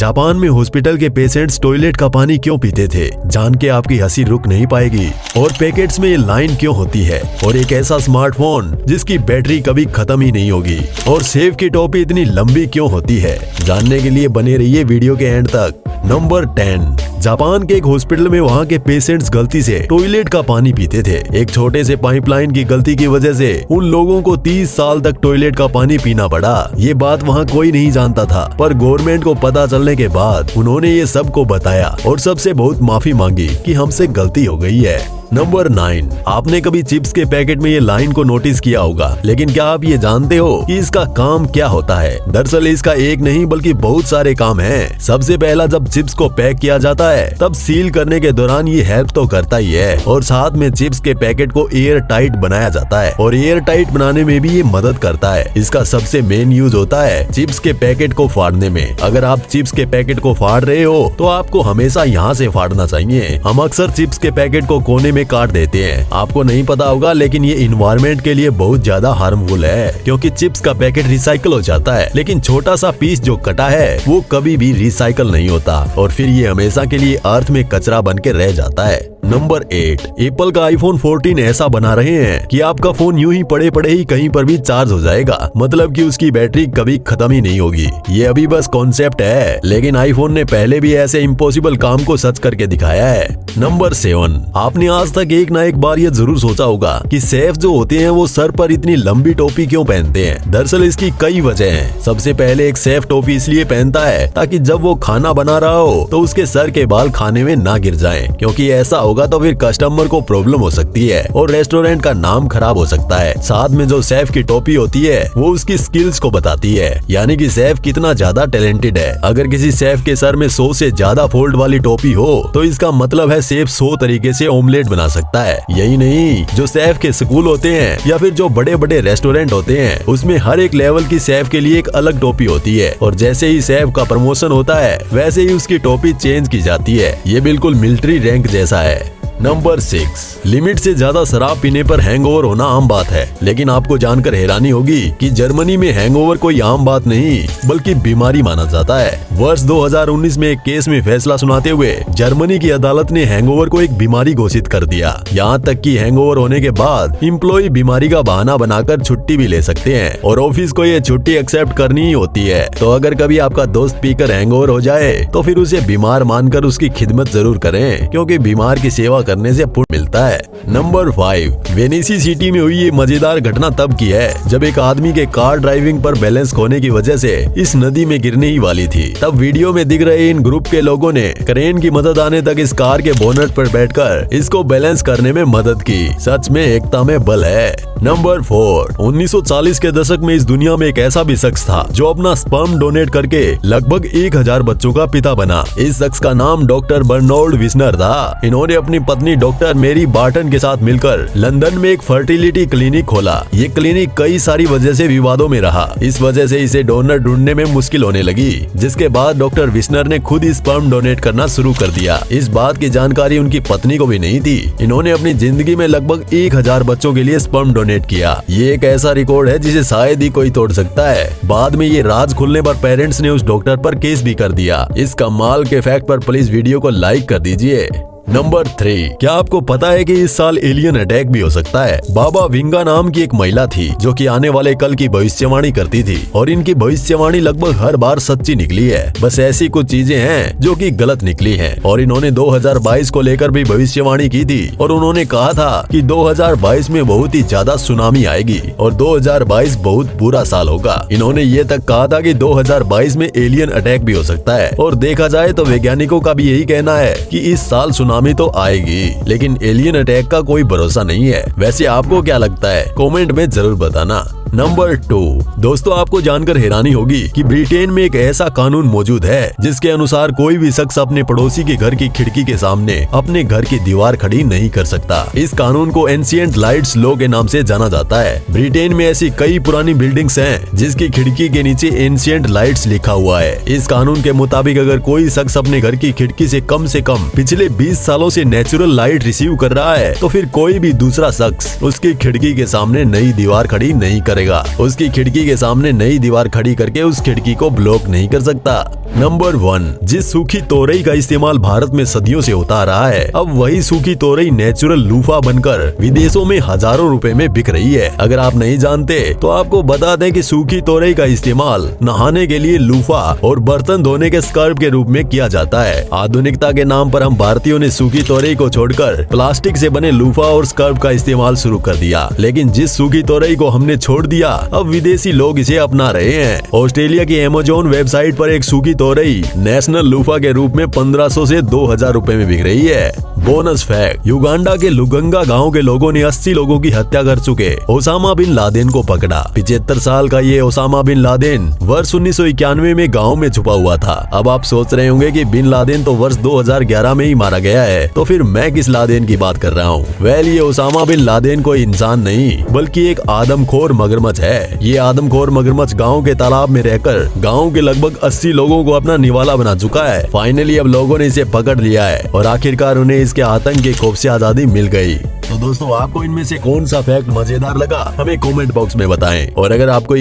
Japan में hospital के patients toilet का पानी क्यों पीते थे, जान के आपकी हंसी रुक नहीं पाएगी। और पैकेट्स में ये लाइन क्यों होती है, और एक ऐसा स्मार्टफोन जिसकी बैटरी कभी खत्म ही नहीं होगी, और सेव की टोपी इतनी लंबी क्यों होती है, जानने के लिए बने रहिए वीडियो के एंड तक। नंबर 10, जापान के एक हॉस्पिटल में वहाँ के पेशेंट्स गलती से टॉयलेट का पानी पीते थे। एक छोटे से पाइपलाइन की गलती की वजह से उन लोगों को 30 साल तक टॉयलेट का पानी पीना पड़ा। ये बात वहाँ कोई नहीं जानता था, पर गवर्नमेंट को पता चलने के बाद उन्होंने ये सबको बताया और सबसे बहुत माफी मांगी कि हमसे गलती हो गई है। नंबर 9, आपने कभी चिप्स के पैकेट में ये लाइन को नोटिस किया होगा, लेकिन क्या आप ये जानते हो कि इसका काम क्या होता है? दरअसल इसका एक नहीं बल्कि बहुत सारे काम हैं। सबसे पहला, जब चिप्स को पैक किया जाता है तब सील करने के दौरान ये हेल्प तो करता ही है, और साथ में चिप्स के पैकेट को एयर टाइट बनाया जाता है, और एयर टाइट बनाने में भी ये मदद करता है। इसका सबसे मेन यूज होता है चिप्स के पैकेट को फाड़ने में। अगर आप चिप्स के पैकेट को फाड़ रहे हो तो आपको हमेशा यहाँ से फाड़ना चाहिए। हम अक्सर चिप्स के पैकेट को कोने में काट देते हैं। आपको नहीं पता होगा, लेकिन ये इन्वायरमेंट के लिए बहुत ज्यादा हार्मफुल है, क्योंकि चिप्स का पैकेट रिसाइकल हो जाता है, लेकिन छोटा सा पीस जो कटा है वो कभी भी रिसाइकल नहीं होता, और फिर ये हमेशा के लिए अर्थ में कचरा बन के रह जाता है। नंबर 8, एप्पल का आईफोन 14 ऐसा बना रहे हैं कि आपका फोन यूं ही पड़े पड़े ही कहीं पर भी चार्ज हो जाएगा, मतलब कि उसकी बैटरी कभी खत्म ही नहीं होगी। ये अभी बस कॉन्सेप्ट है, लेकिन आईफोन ने पहले भी ऐसे इम्पॉसिबल काम को सच करके दिखाया है। नंबर 7, आपने आज तक एक ना एक बार ये जरूर सोचा होगा कि शेफ जो होते हैं वो सर पर इतनी लंबी टोपी क्यों पहनते हैं। दरअसल इसकी कई वजह हैं। सबसे पहले, एक शेफ टोपी इसलिए पहनता है ताकि जब वो खाना बना रहा हो तो उसके सर के बाल खाने में ना गिर जाएं, क्योंकि ऐसा होगा तो फिर कस्टमर को प्रॉब्लम हो सकती है और रेस्टोरेंट का नाम खराब हो सकता है। साथ में जो शेफ की टोपी होती है वो उसकी स्किल्स को बताती है, यानी कि शेफ कितना ज्यादा टैलेंटेड है। अगर किसी शेफ के सर में 100 से ज्यादा फोल्ड वाली टोपी हो तो इसका मतलब है शेफ 100 तरीके से ऑमलेट बना सकता है। यही नहीं, जो शेफ के स्कूल होते हैं या फिर जो बड़े बड़े रेस्टोरेंट होते हैं उसमें हर एक लेवल की शेफ के लिए एक अलग टोपी होती है, और जैसे ही शेफ का प्रमोशन होता है वैसे ही उसकी टोपी चेंज की जाती है। ये बिल्कुल मिलिट्री रैंक जैसा है। नंबर 6, लिमिट से ज्यादा शराब पीने पर हैंगओवर होना आम बात है, लेकिन आपको जानकर हैरानी होगी कि जर्मनी में हैंगओवर कोई आम बात नहीं बल्कि बीमारी माना जाता है। वर्ष 2019 में एक केस में फैसला सुनाते हुए जर्मनी की अदालत ने हैंगओवर को एक बीमारी घोषित कर दिया। यहाँ तक कि हैंगओवर होने के बाद एम्प्लॉय बीमारी का बहाना बनाकर छुट्टी भी ले सकते हैं, और ऑफिस को ये छुट्टी एक्सेप्ट करनी ही होती है। तो अगर कभी आपका दोस्त पीकर हैंगओवर हो जाए तो फिर उसे बीमार मानकर उसकी खिदमत जरूर करें, क्योंकि बीमार की सेवा करने से पुण्य मिलता है। नंबर 5, वेनिसी सिटी में हुई ये मजेदार घटना तब की है जब एक आदमी के कार ड्राइविंग पर बैलेंस खोने की वजह से इस नदी में गिरने ही वाली थी। तब वीडियो में दिख रहे इन ग्रुप के लोगों ने क्रेन की मदद आने तक इस कार के बोनट पर बैठकर इसको बैलेंस करने में मदद की। सच में एकता में बल है। नंबर 4, 1940 के दशक में इस दुनिया में एक ऐसा भी शख्स था जो अपना स्पर्म डोनेट करके लगभग 1000 बच्चों का पिता बना। इस शख्स का नाम डॉक्टर बर्नोल्ड विस्नर था। इन्होंने अपनी पत्नी डॉक्टर मेरी बार्टन के साथ मिलकर लंदन में एक फर्टिलिटी क्लिनिक खोला। ये क्लिनिक कई सारी वजह से विवादों में रहा। इस वजह से इसे डोनर ढूंढने में मुश्किल होने लगी, जिसके बाद डॉक्टर विस्नर ने खुद ही स्पर्म डोनेट करना शुरू कर दिया। इस बात की जानकारी उनकी पत्नी को भी नहीं थी। इन्होंने अपनी जिंदगी में लगभग 1000 बच्चों के लिए स्पर्म डोनेट किया। ये एक ऐसा रिकॉर्ड है जिसे शायद ही कोई तोड़ सकता है। बाद में ये राज खुलने पर पेरेंट्स ने उस डॉक्टर पर केस भी कर दिया। इस कमाल के फैक्ट पर प्लीज वीडियो को लाइक कर दीजिए। नंबर 3, क्या आपको पता है कि इस साल एलियन अटैक भी हो सकता है? बाबा विंगा नाम की एक महिला थी जो कि आने वाले कल की भविष्यवाणी करती थी, और इनकी भविष्यवाणी लगभग हर बार सच्ची निकली है। बस ऐसी कुछ चीजें हैं जो कि गलत निकली हैं, और इन्होंने 2022 को लेकर भी भविष्यवाणी की थी, और उन्होंने कहा था कि 2022 में बहुत ही ज्यादा सुनामी आएगी और 2022 बहुत बुरा साल होगा। इन्होंने ये तक कहा था कि 2022 में एलियन अटैक भी हो सकता है, और देखा जाए तो वैज्ञानिकों का भी यही कहना है कि इस साल सुनामी तो आएगी, लेकिन एलियन अटैक का कोई भरोसा नहीं है। वैसे आपको क्या लगता है? कमेंट में जरूर बताना। नंबर 2, दोस्तों आपको जानकर हैरानी होगी कि ब्रिटेन में एक ऐसा कानून मौजूद है जिसके अनुसार कोई भी शख्स अपने पड़ोसी के घर की खिड़की के सामने अपने घर की दीवार खड़ी नहीं कर सकता। इस कानून को एंशिएंट लाइट्स लॉ के नाम से जाना जाता है। ब्रिटेन में ऐसी कई पुरानी बिल्डिंग्स हैं जिसकी खिड़की के नीचे एंशिएंट लाइट्स लिखा हुआ है। इस कानून के मुताबिक अगर कोई शख्स अपने घर की खिड़की से कम पिछले 20 सालों से नेचुरल लाइट रिसीव कर रहा है तो फिर कोई भी दूसरा शख्स उसकी खिड़की के सामने नई दीवार खड़ी नहीं करे करेगा, उसकी खिड़की के सामने नई दीवार खड़ी करके उस खिड़की को ब्लॉक नहीं कर सकता। नंबर 1, जिस सूखी तोरई का इस्तेमाल भारत में सदियों से होता रहा है, अब वही सूखी तोरई नेचुरल लूफा बनकर विदेशों में हजारों रुपए में बिक रही है। अगर आप नहीं जानते तो आपको बता दें कि सूखी तोरई का इस्तेमाल नहाने के लिए लूफा और बर्तन धोने के स्क्रब के रूप में किया जाता है। आधुनिकता के नाम पर हम भारतीयों ने सूखी तोरई को छोड़कर प्लास्टिक से बने लूफा और स्क्रब का इस्तेमाल शुरू कर दिया, लेकिन जिस सूखी तोरई को हमने छोड़ दिया, अब विदेशी लोग इसे अपना रहे हैं। ऑस्ट्रेलिया की अमेज़न वेबसाइट पर एक सूखी तोरई नेशनल लूफा के रूप में 1500 से 2000 रुपए में बिक रही है। बोनस फैक्ट, युगांडा के लुगंगा गांव के लोगों ने 80 लोगों की हत्या कर चुके ओसामा बिन लादेन को पकड़ा। 75 साल का ये ओसामा बिन लादेन वर्ष 1991 में गांव में छुपा हुआ था। अब आप सोच रहे होंगे कि बिन लादेन तो वर्ष 2011 में ही मारा गया है, तो फिर मैं किस लादेन की बात कर रहा हूँ? वेल, ये ओसामा बिन लादेन कोई इंसान नहीं बल्कि एक आदमखोर मगरमच्छ है। ये आदमखोर मगरमच्छ गाँव के तालाब में रहकर गाँव के लगभग 80 लोगों को अपना निवाला बना चुका है। फाइनली अब लोगों ने इसे पकड़ लिया है और आखिरकार उन्हें इसके आतंक के खौफ से आजादी मिल गई। तो दोस्तों, आपको इनमें से कौन सा फैक्ट मजेदार लगा हमें कमेंट बॉक्स में बताएं। और अगर आपको